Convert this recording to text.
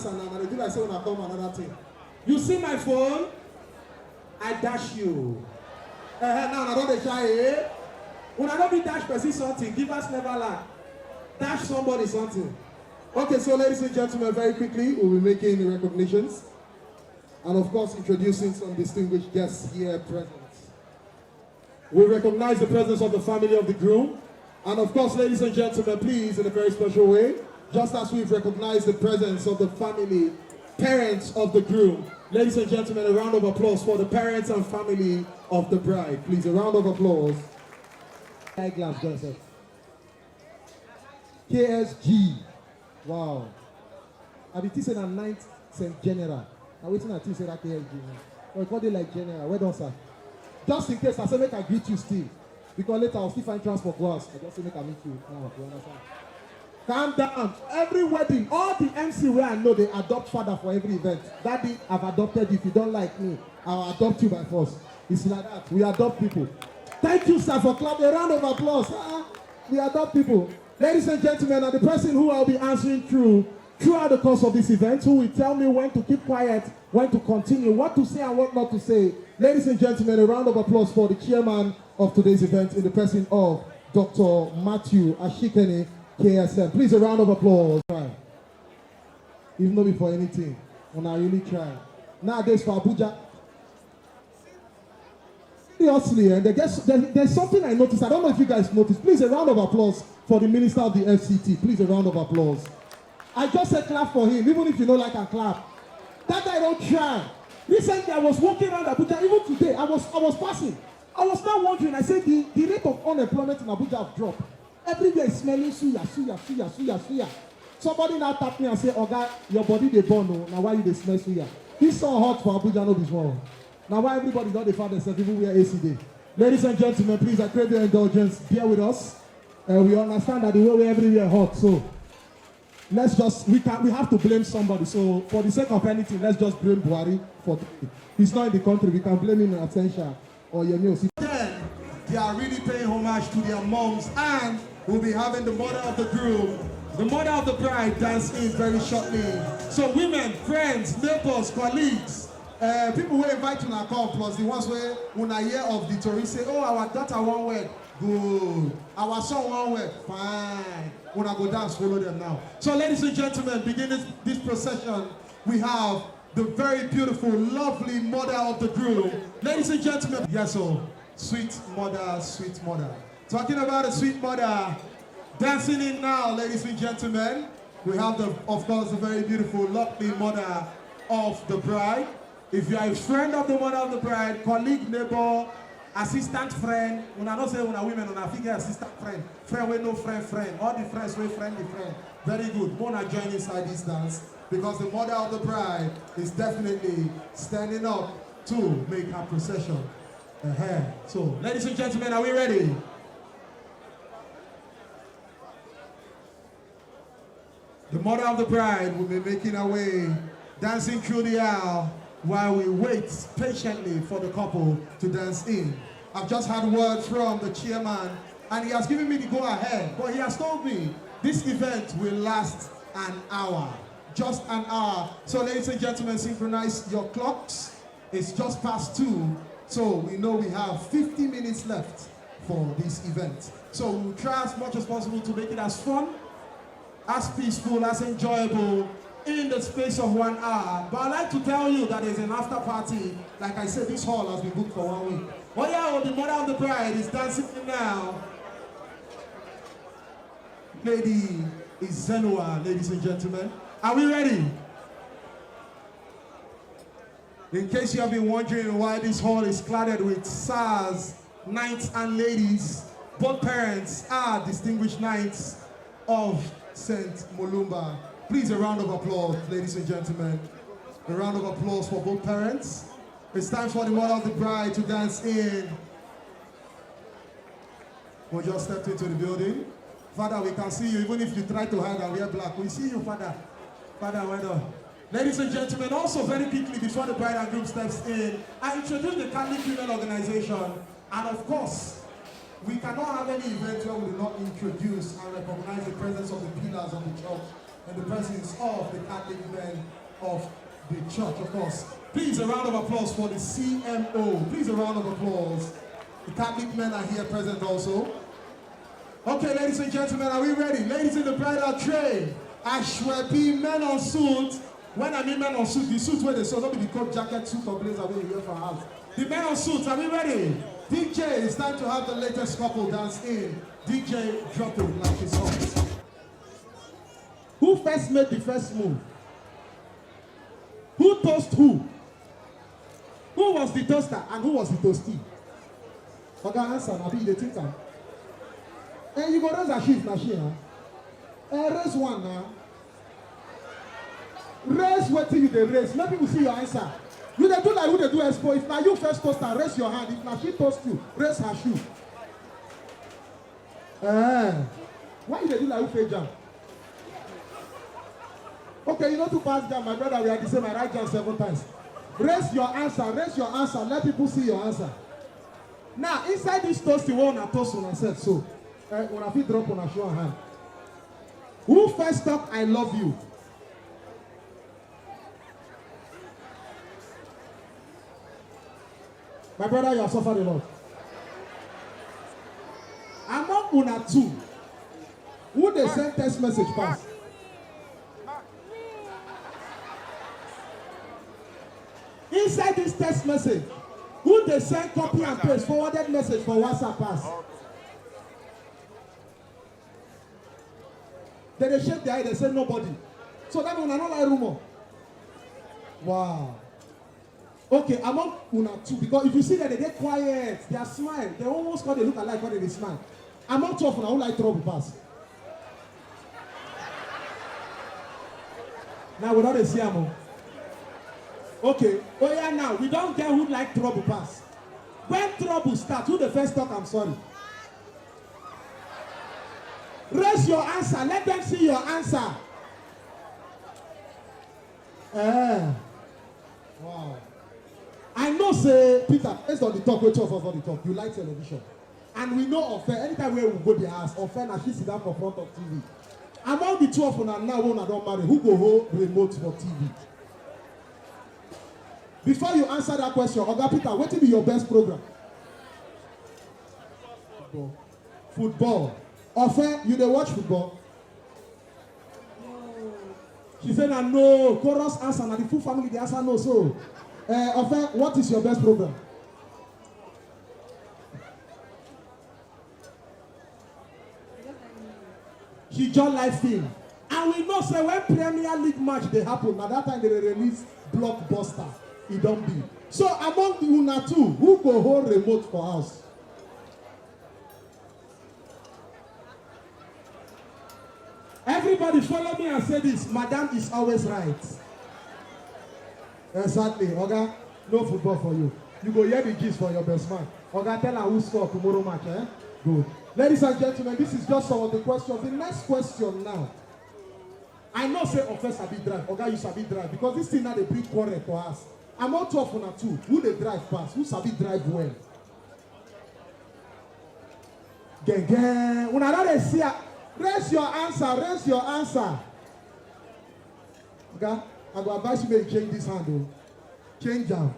answer now. And they do like say when I come another thing. You see my phone? I dash you. Now I don't shy, eh? When I don't be dash person something, give us never lack. Dash somebody something. Okay, so ladies and gentlemen, very quickly, we'll be making the recognitions. And of course, introducing some distinguished guests here present. We recognize the presence of the family of the groom. And of course, ladies and gentlemen, please, in a very special way, just as we've recognized the presence of the family, parents of the groom. Ladies and gentlemen, a round of applause for the parents and family of the bride. Please, a round of applause. Eyeglass, Joseph. KSG. Wow. I be teaching at 9th St. General. I'm waiting until you say that KSG. Or you call it like General. Where don't sir? Just in case I say make I greet you still. Because later I'll still find transport for us. I just say make I meet you. Now, you understand? Calm down. Every wedding, all the MC where I know they adopt father for every event. Daddy, I've adopted you. If you don't like me, I'll adopt you by force. It's like that. We adopt people. Thank you, sir, for clapping. A round of applause. We adopt people. Ladies and gentlemen, and the person who I'll be answering throughout the course of this event, who will tell me when to keep quiet, when to continue, what to say and what not to say. Ladies and gentlemen, a round of applause for the chairman of today's event in the person of Dr. Matthew Ashikene, KSM. Please, a round of applause. Try. Even though before anything, when I really try. Nowadays for Abuja, seriously, and there's something I noticed. I don't know if you guys noticed. Please, a round of applause for the minister of the FCT. Please, a round of applause. I just said clap for him, even if you don't like a clap. That guy don't try. Recently, I was walking around Abuja. Even today, I was passing. I was now wondering. I said the rate of unemployment in Abuja have dropped. Everywhere is smelling suya. Somebody now tap me and say, "Oga, your body they burn. No, now why you they smell suya?" This so hot for Abuja, no this one. Now why everybody don't they find themselves even wear AC day? Ladies and gentlemen, please, I crave your indulgence. Bear with us. We understand that the way we're everywhere hot, so let's just we have to blame somebody. So for the sake of anything, let's just blame Buhari for he's not in the country. We can blame him in absentia or Yemi. Then they are really paying homage to their moms, and we'll be having the mother of the groom, the mother of the bride dance in very shortly. So women, friends, neighbors, colleagues. People will invite you to come, plus the ones where when I hear of the tourists say, "Oh, our daughter one word, good. Our son one word, fine." When I go dance, follow them now. So, ladies and gentlemen, beginning this procession, we have the very beautiful, lovely mother of the groom. Ladies and gentlemen, yes, so sweet mother, sweet mother. Talking about a sweet mother, dancing in now, ladies and gentlemen. We have of course, the very beautiful, lovely mother of the bride. If you are a friend of the mother of the bride, colleague, neighbor, assistant friend, when I don't say when a women, when I figure assistant friend with no friend, all the friends with friend. Very good. Mona join inside this dance because the mother of the bride is definitely standing up to make her procession. So, ladies and gentlemen, are we ready? The mother of the bride will be making her way, dancing through the aisle, while we wait patiently for the couple to dance in. I've just had word from the chairman, and he has given me the go-ahead, but he has told me this event will last an hour, just an hour. So ladies and gentlemen, synchronize your clocks. It's just past 2, so we know we have 50 minutes left for this event. So we'll try as much as possible to make it as fun, as peaceful, as enjoyable, in the space of 1 hour. But I'd like to tell you that there's an after party. Like I said, this hall has been booked for 1 week. Oh yeah, the mother of the bride is dancing now. Lady is Zenua, ladies and gentlemen. Are we ready? In case you have been wondering why this hall is cladded with SARS, knights and ladies, both parents are distinguished knights of St. Mulumba. Please, a round of applause, ladies and gentlemen. A round of applause for both parents. It's time for the mother of the bride to dance in. We just stepped into the building. Father, we can see you, even if you try to hide and wear black. We see you, Father. Father, well done. Ladies and gentlemen, also very quickly, before the bride and groom steps in, I introduce the Catholic Women Organization. And of course, we cannot have any event where we do not introduce and recognize the presence of the pillars of the church and the presence of the Catholic men of the church, of course. Please, a round of applause for the CMO. Please, a round of applause. The Catholic men are here present also. Okay, ladies and gentlemen, are we ready? Ladies in the bridal train, Ashwepi, men on suit. When I mean men on suit, the suit where they saw, not be the coat, jacket, suit, or blazer when you wear for house. The men on suit, are we ready? DJ, it's time to have the latest couple dance in. DJ, drop it like it's hot. Who first made the first move? Who toast who? Who was the toaster and who was the toastee? Okay, answer, I'll be the thinker. And you go raise a shift machine, raise one now. Raise what you they raise. Let people see your answer. You they do like who they do expo. If now you first toaster, raise your hand. If now she toast you, raise her shoe. Why you they do like who fake jam? Okay, you know to pass jam, my brother, we are the same. I write jam 7 times. Raise your answer, raise your answer. Let people see your answer. Now, inside this toast, you want to toast on yourself. So, when I feel drop on a show hand. Who first talk, I love you? My brother, you have suffered a lot. Among una two, who they send text message pass? Inside this text message, who they send copy and paste forwarded message for WhatsApp pass? Then they shake their eye, they say nobody. So that one, I don't like rumor. Wow. Okay, among una two, because if you see that they get quiet, they are smile, they almost got they look alike when they smile. Among two of una, who like trouble pass? Now we don't see them. Okay, oh yeah, now we don't get who like trouble pass. When trouble starts, who the first talk? I'm sorry. Raise your answer. Let them see your answer. Wow. I know, say, Peter, based on the talk, we talk for the talk. You like television. And we know Ofe, anytime we go to the house, Ofe and she sit down for front of TV. Among the two of them now, when I don't marry, who go hold remote for TV? Before you answer that question, Oga Peter, what will be your best program? Football. Ofe, you dey watch football? No. She said, no. Chorus answer, and the full family, the answer no. So, Ofe, what is your best program? She just live film. And we know, say, when Premier League match they happen, at that time they release Blockbuster. It don't be. So, among the una two, who go hold remote for house? Everybody follow me and say this. Madam is always right. Exactly. Oga, no football for you. You go hear the gist for your best man. Oga, tell her who score tomorrow match. Good. Ladies and gentlemen, this is just some of the questions. The next question now. I know say Ofe sabi drive. Oga, you sabi drive. Because this thing now they bring quarrel to us. I'm not tough on a two. Who they drive past? Who sabi drive well? Gang. Una don't see. Raise your answer. Raise your answer. Okay? I go advise you to change this handle. Change down.